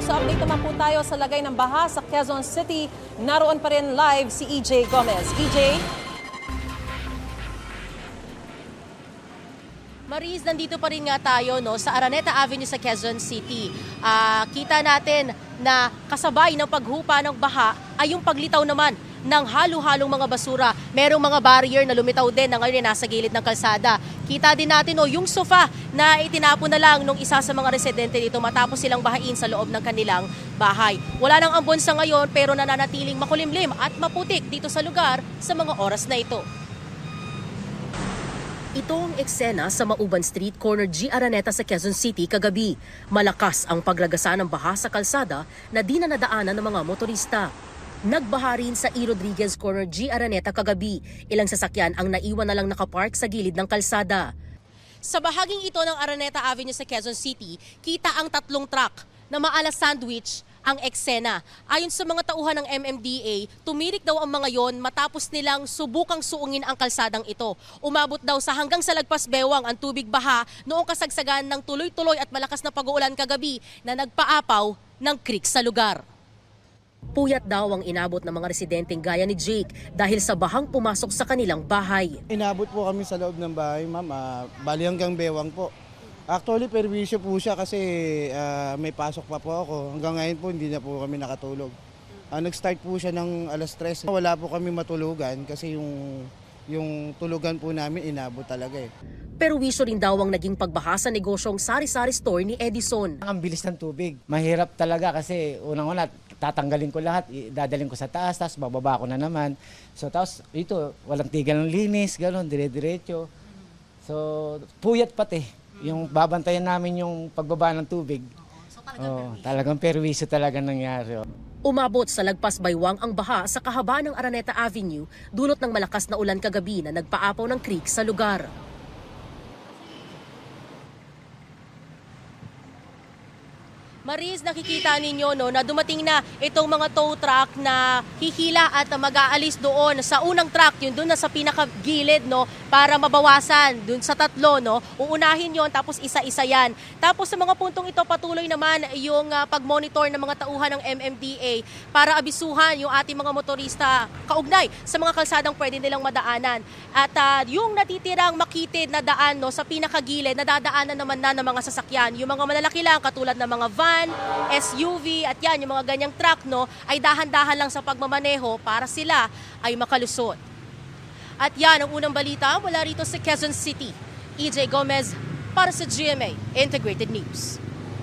Update naman po tayo sa lagay ng baha sa Quezon City. Naroon pa rin live si EJ Gomez. EJ? Maris, nandito pa rin nga tayo sa Araneta Avenue sa Quezon City. Kita natin na kasabay ng paghupa ng baha ay yung paglitaw naman ng halo-halong mga basura. Merong mga barrier na lumitaw din na ngayon ay nasa gilid ng kalsada. Kita din natin yung sofa na itinapon na lang nung isa sa mga residente dito matapos silang bahain sa loob ng kanilang bahay. Wala nang ambon sa ngayon pero nananatiling makulimlim at maputik dito sa lugar sa mga oras na ito. Ito ang eksena sa Mauban Street, corner G. Araneta sa Quezon City kagabi. Malakas ang paglagasa ng baha sa kalsada na di na nadaanan ng mga motorista. Nagbaha rin sa E. Rodriguez, corner G. Araneta kagabi. Ilang sasakyan ang naiwan na lang nakapark sa gilid ng kalsada. Sa bahaging ito ng Araneta Avenue sa Quezon City, kita ang tatlong truck na maalas sandwich ang eksena. Ayon sa mga tauhan ng MMDA, tumirik daw ang mga yon matapos nilang subukang suungin ang kalsadang ito. Umabot daw sa hanggang sa lagpas bewang ang tubig baha noong kasagsagan ng tuloy-tuloy at malakas na pag-uulan kagabi na nagpaapaw ng creek sa lugar. Puyat daw ang inabot ng mga residenteng gaya ni Jake dahil sa bahang pumasok sa kanilang bahay. Inabot po kami sa loob ng bahay, ma'am. Bali hanggang bewang po. Actually, perwisyo po siya kasi may pasok pa po ako. Hanggang ngayon po, hindi na po kami nakatulog. Nag-start po siya ng alas 3. Wala po kami matulugan kasi yung tulugan po namin inabot talaga eh. Perwisyo rin daw ang naging pagbaha sa negosyong sari-sari store ni Edison. Ang bilis ng tubig. Mahirap talaga kasi unang-una, tatanggalin ko lahat, dadalhin ko sa taas, tapos bababa ko na naman. So tapos ito, walang tigil ng linis, gano'n, dire-diretso. So puyat pati. Yung babantayan namin yung pagbaba ng tubig. So talagang perwisyo talaga nangyari. Umabot sa lagpas baywang ang baha sa kahabaan ng Araneta Avenue dulot ng malakas na ulan kagabi na nagpaapaw ng creek sa lugar. Maris, nakikita ninyo na dumating na itong mga tow truck na hihila at mag-aalis doon sa unang truck, yun doon na sa pinakagilid para mabawasan doon sa tatlo. Uunahin yon tapos isa-isa yan. Tapos sa mga puntong ito patuloy naman yung pag-monitor ng mga tauhan ng MMDA para abisuhan yung ating mga motorista kaugnay sa mga kalsadang pwede nilang madaanan. At yung natitirang makitid na daan sa pinakagilid, nadadaanan naman na ng mga sasakyan. Yung mga malalaki lang katulad ng mga van, SUV at yan, yung mga ganyang truck ay dahan-dahan lang sa pagmamaneho para sila ay makalusot. At yan ang unang balita mula rito sa Quezon City. EJ Gomez para sa GMA Integrated News.